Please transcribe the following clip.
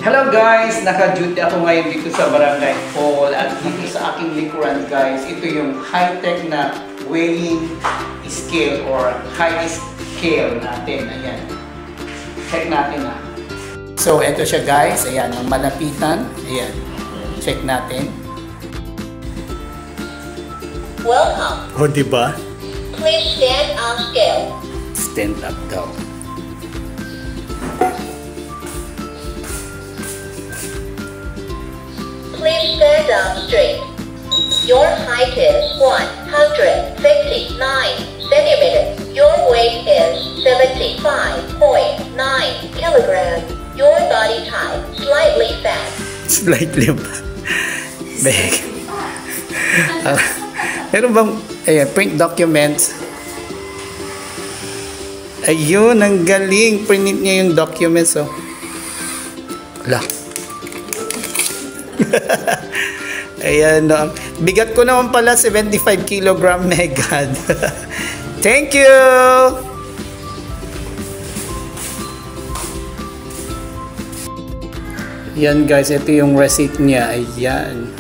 Hello guys! Naka-duty ako ngayon dito sa Barangay Hall at dito sa aking likuran guys, ito yung high-tech na weighing scale or height scale natin. Ayan. Check natin ha. So ito siya guys. Ayan, ang malapitan. Ayan. Check natin. Welcome. O diba? Please stand on scale. Stand up daw. Please stand up straight. Your height is 159 centimeters. Your weight is 75.9 kilograms. Your body type slightly fat. Slightly big. Meron bang print documents? Ayun, ang galing. Print niya yung documents. Oh. Wala. Ayan, no. Bigat ko naman pala 75 kilogram, Megan. Thank you! Yan guys, ito yung receipt niya. Ayan.